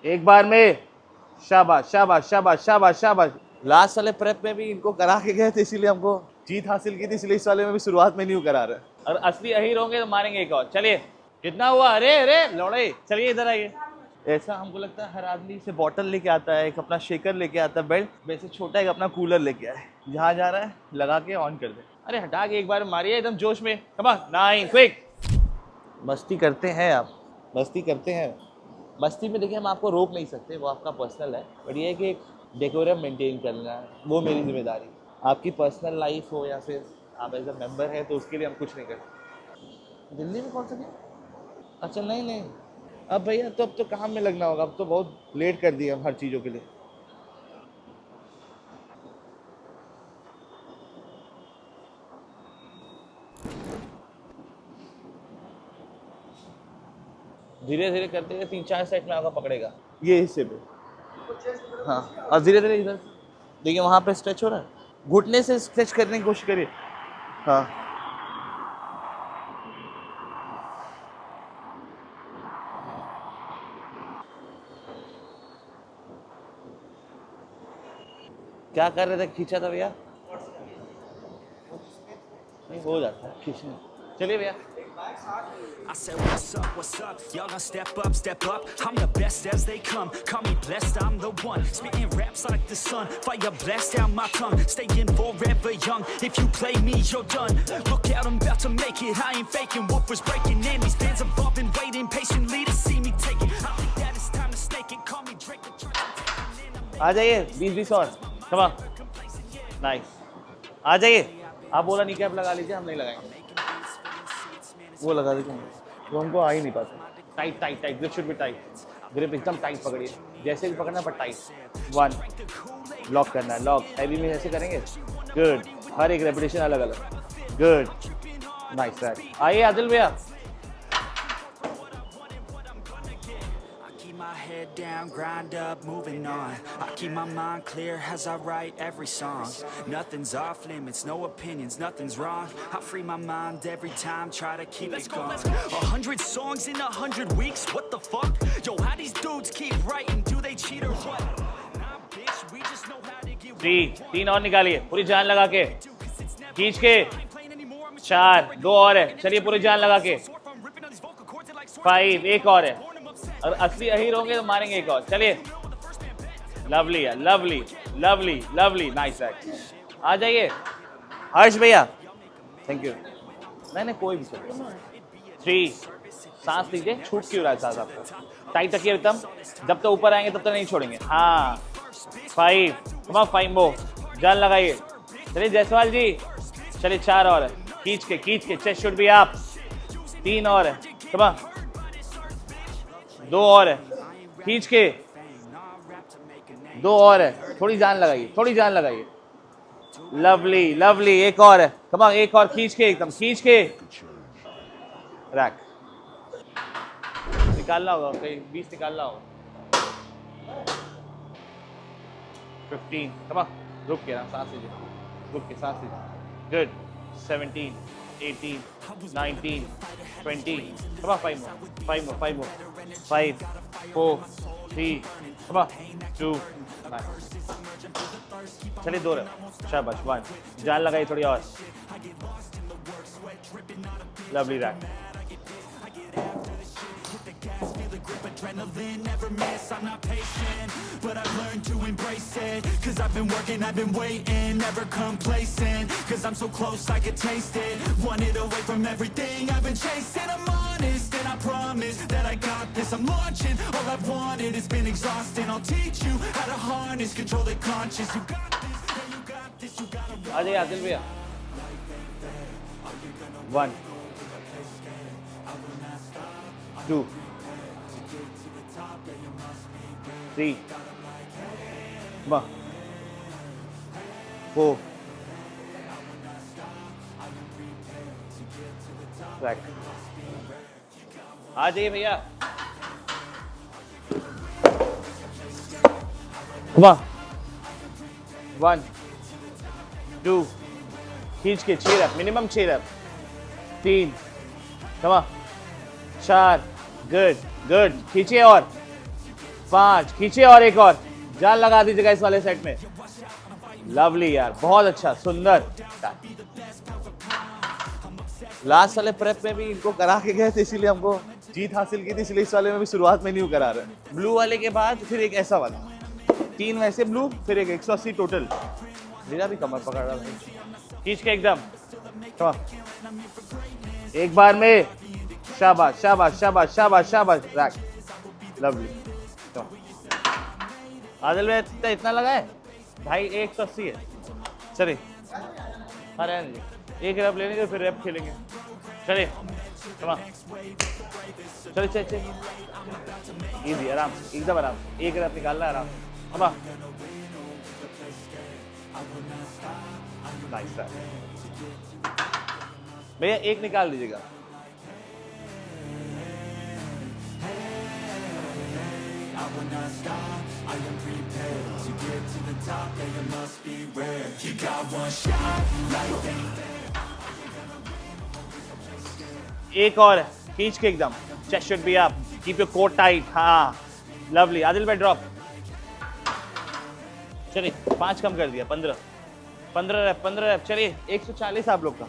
एक बार में, शाबाश शाबाश शाबाश शाबाश शाबाश। लास्ट वाले प्रेप में भी इनको करा के गए थे, इसीलिए हमको जीत हासिल की थी, इसलिए इस वाले में भी शुरुआत में नहीं करा रहे। और असली अहीर होंगे तो मारेंगे एक और। चलिए कितना हुआ? अरे अरे लौड़े, चलिए इधर आइए। ऐसा हमको लगता है हर आदमी से बॉटल लेके आता है, एक अपना शेकर लेके आता है, बेल्ट वैसे छोटा एक अपना कूलर लेके आए, जहाँ जा रहा है लगा के ऑन कर दे। अरे हटा के एक बार मारिए एकदम जोश में। Come on 9 quick. मस्ती करते हैं आप, मस्ती करते हैं। मस्ती में देखिए हम आपको रोक नहीं सकते, वो आपका पर्सनल है, बट ये है कि एक डेकोरम मेंटेन करना है, वो मेरी जिम्मेदारी। आपकी पर्सनल लाइफ हो या फिर आप एज अ मेंबर है तो उसके लिए हम कुछ नहीं करते। दिल्ली में कौन सा गेम? अच्छा नहीं, अब भैया तो अब तो काम में लगना होगा, अब तो बहुत लेट कर दिए हम हर चीज़ों के लिए। धीरे धीरे करते हुए 3-4 सेट में आपका पकड़ेगा ये हिस्से पे। हाँ, और धीरे धीरे इधर देखिए, वहाँ पे स्ट्रेच हो रहा है, घुटने से स्ट्रेच करने की कोशिश करिए। हाँ, क्या कर रहे थे? खींचा था भैया? नहीं हो जाता है खींचने। चलिए भैया। I said what's up, y'all gonna step up, I'm the best as they come, call me blessed, I'm the one, spitting raps like the sun, fire blast down my tongue, staying forever young, if you play me, you're done, look out, I'm about to make it, I ain't faking, woofers breaking, and these fans have all been waiting patiently to see me take it, I think that it's time to stake it, call me Drake, the truth. आ जाइए 20-20 और, come on, nice. आ जाइए। आप बोला knee cap लगा लीजिए, हम नहीं लगाएंगे, वो लगा दीजिए, वो हमको आ ही नहीं पाता। Tight tight tight, grip should be tight, grip एकदम टाइट पकड़िए, जैसे भी पकड़ना पर टाइट। 1 लॉक करना है, लॉक हैवी में ऐसे करेंगे। गुड, हर एक रेपिटेशन अलग अलग। Good, nice track. आइए आदिल भैया। My head down, grind up, moving on. I keep my mind clear as I write every song. Nothing's off limits, no opinions, nothing's wrong. I free my mind every time, try to keep it going. 100 songs in 100 weeks, what the fuck? Yo, how these dudes keep writing? Do they cheat or what? Nah, bitch, we just know how to get 3 और निकालिए, पूरी जान लगा के, खींच के। 4, 2 और है, चलिए पूरी जान लगा के। 5, एक और है, और असली अहीर होंगे तो मारेंगे एक और। चलिए, लवली है, lovely lovely lovely, nice act. आ जाइए हर्ष भैया, थैंक यू। नहीं कोई भी चलो। 3, सांस लीजिए, छूट क्यों रहा है सांस आपको? टाइट रखिए एकदम, जब तक ऊपर आएंगे तब तक नहीं छोड़ेंगे। हाँ, 5, कम ऑन 5 मोर, जान लगाइए। चलिए जायसवाल जी, चलिए 4 और है, खींच के, चेस्ट शुड बी अप। 3 और है, कम ऑन, 2 और है, खींच के, 2 और है, थोड़ी जान लगाइए। लवली लवली, एक और है, कम ऑन, एक और, खींच के, एकदम खींच के। रैक निकालना होगा, कहीं 20 निकालना होगा। 15, कम ऑन, रुक के ना, सांस लीजिए, रुक के सांस लीजिए। Good. 17, 18, 19, 20, come on, 5 more, 5, 4, 3, come on, 2, nice. चलिए 2 रहे, शाबाश। 1, जान लगाई थोड़ी और, lovely rack. Adrenaline, never miss, I'm not patient, but I've learned to embrace it, cause I've been working, I've been waiting, never complacent, cause I'm so close I can taste it, wanted away from everything I've been chasing, I'm honest and I promise that I got this, I'm launching, all I've wanted has been exhausting, I'll teach you how to harness, control the conscious, you got this, yeah, you got this, you gotta आ जाइए आदिल भैया। 1, 2, 3, 4, track. आ जाइए भैया। 1, 2, खींच के 6 rap, minimum 6 rap. 3, कमा 4, good, खींचिए और 5 खींचिए और एक और जान लगा दीजिएगा इस वाले सेट में। लवली यार, बहुत अच्छा, सुंदर। लास्ट वाले प्रेप में भी इनको करा के गए थे, इसीलिए हमको जीत हासिल की थी, इसलिए इस वाले में भी शुरुआत में नहीं करा रहे। ब्लू वाले के बाद फिर एक ऐसा वाला, 3 वैसे ब्लू, फिर एक 180 टोटल। मेरा भी कमर पकड़ रहा है, खींच के एकदम, एक बार में। शाबाश शाबाश शाबाश शाबाश शाबाश, रैक, लवली। आदिल में इतना लगा है भाई, 180 है। चलिए, अरे एक रैप लेने के फिर रैप खेलेंगे। चलिए चलिए चलिए चलिए, इजी, आराम से, एकदम आराम से, एक रैप निकालना है आराम से। अब नाइस भैया, एक निकाल दीजिएगा। एक और खींच के एकदम, chest should be up, keep your core tight. हाँ, लवली। आदिल भाई ड्रॉप। चलिए 5 कम कर दिया, 15 रैप, 15 रैप। चलिए 140 आप लोग का,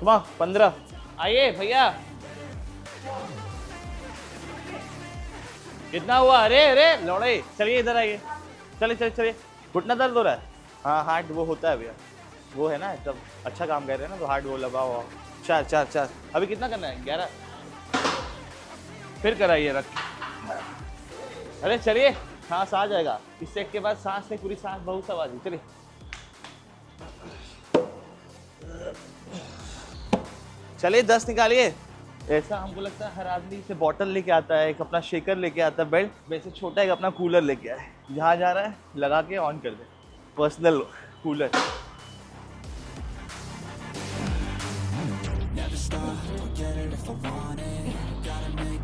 कमा 15। आइए भैया, कितना हुआ? अरे अरे लौड़े, चलिए इधर आइए। चलिए चलिए चलिए, घुटना दर्द हो रहा है? हाँ, हार्ट वो होता है भैया, वो है ना, तब अच्छा काम कर रहे हैं ना, तो हार्ट वो लगा हुआ। 4 अभी कितना करना है? 11 फिर कराइए, रख। अरे चलिए, सांस आ जाएगा इस सेट के बाद, सांस से पूरी सांस बहुत आवाज। चलिए चलिए 10 निकालिए। ऐसा हमको लगता है हर आदमी से बॉटल लेके आता है, एक अपना शेकर लेके आता है, बेल्ट वैसे छोटा एक अपना कूलर लेके आए, जहाँ जा रहा है लगा के ऑन कर दे, personal cooler.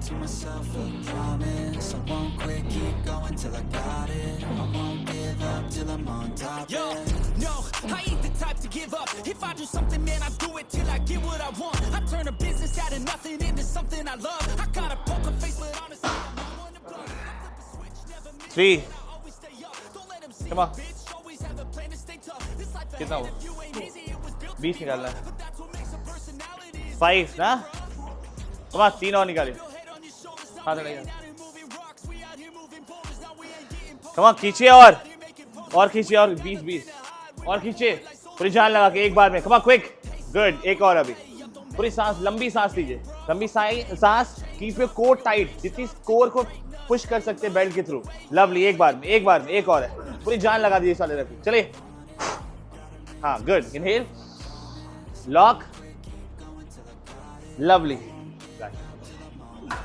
To myself, a promise I won't quit, keep going till I got it. I won't give up till I'm on top. Yo, no, I ain't the type to give up. If I do something, man, I do it till I get what I want. I turn a business out of nothing into something I love. I got a poker face, but honestly, I'm not one to bluff. I flip a switch, never miss. 3. Always stay up. Don't let them see you, bitch. Always have a plan to stay tough. This life ahead of you ain't easy. It was built 20 निकालना है। But that's what makes a personality. 5 ना? कमा 3 और निकालिए। हाँ, कमा खींचिए और खींचिए, और 20 और खींचिए, पूरी जान लगा के एक बार में। कमा क्विक, गुड। एक और, अभी पूरी सांस, लंबी सांस लीजिए, लंबी सांस। कीप योर कोर टाइट, जितनी कोर को पुश कर सकते हैं बेल्ट के थ्रू। लवली। एक बार में, एक और है, पूरी जान लगा दीजिए साले रखिए। चलिए, हाँ, गुड। Inhale, lock, lovely.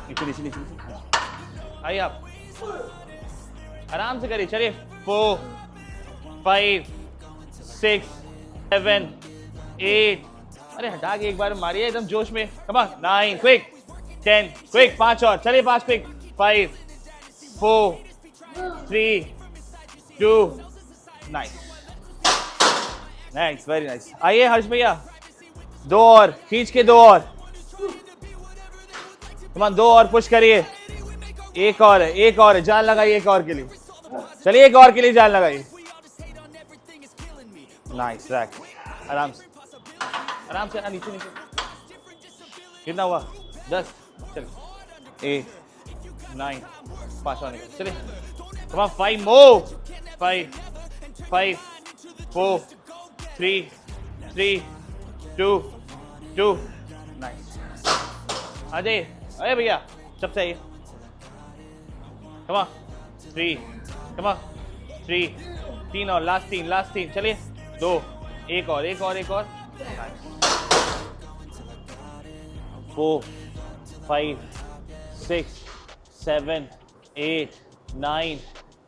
नीचे आइए आप, आराम से करिए। चलिए 4 5 6 7 8, अरे हटा के एक बार मारिए एकदम जोश में। कम ऑन, 9 क्विक, 10 क्विक, 5 और। चलिए 5 quick, 5 4 3 2, nice nice, very nice. आइए हर्ष भैया, 2 और खींच के, 2 और। कमान 2 और पुश करिए। एक और है, जान लगाइए एक और के लिए। चलिए एक और के लिए जान लगाइए। नाइस, रैक, आराम से नीचे। कितना हुआ? 10। चलिए 8 9, 5 और निकल। चलिए कमान 5 मोर, 5 4 3 2 नाइस। आ जाइए, अरे भैया सबसे आइए। कमा 3, कमा 3 3 और, लास्ट 3। चलिए 2, एक और 4 5 6 7 8 9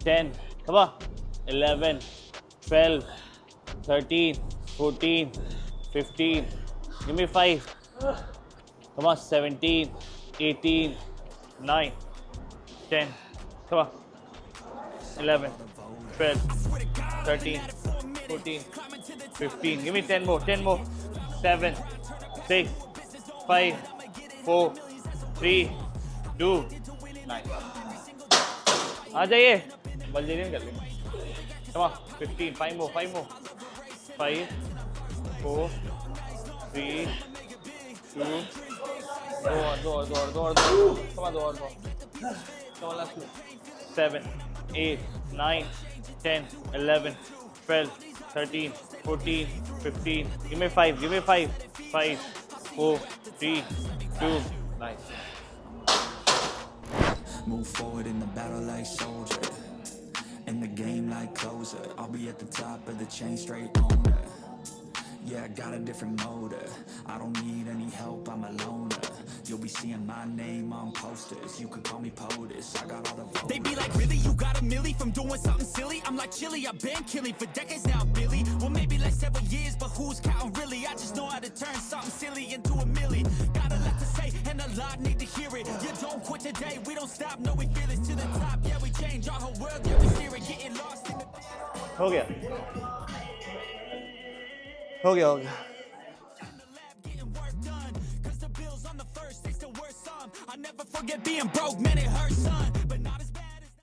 10, कमा 11 12 13 14 15, give me 5, come on, 17 18 9 10, come on, 11 12 13 14 15, give me 10 more, 7 6 5 4 3 2 9। आ जाइए बल्जेरियन कर लेंगे come on 15 5 more 5 more 5 4 3 2 दो और come on दो और come on last two 7 8 9 10 11 12 13 14 15 give me 5 5 4 3 2 nice Move forward in the battle like soldier, in the game like closer. I'll be at the top of the chain, straight on it. Yeah, I got a different motive. I don't need any help, I'm a loner. You'll be seeing my name on posters. You can call me POTUS, I got all the voters. They be like, really? You got a milli from doing something silly? I'm like, chilly, I've been killing for decades now, Billy. Well, maybe like several years, but who's counting really? I just know how to turn something silly into a milli. Got a lot to say, and a lot need to hear it. You don't quit today, we don't stop, no, we feel it to the top. Yeah, we change our whole world, yeah, we steer it, getting lost in the... हो गया हो गया Getting work done, 'cause the bills on the first, they still worth some. I never forget being broke, man, it hurts, son.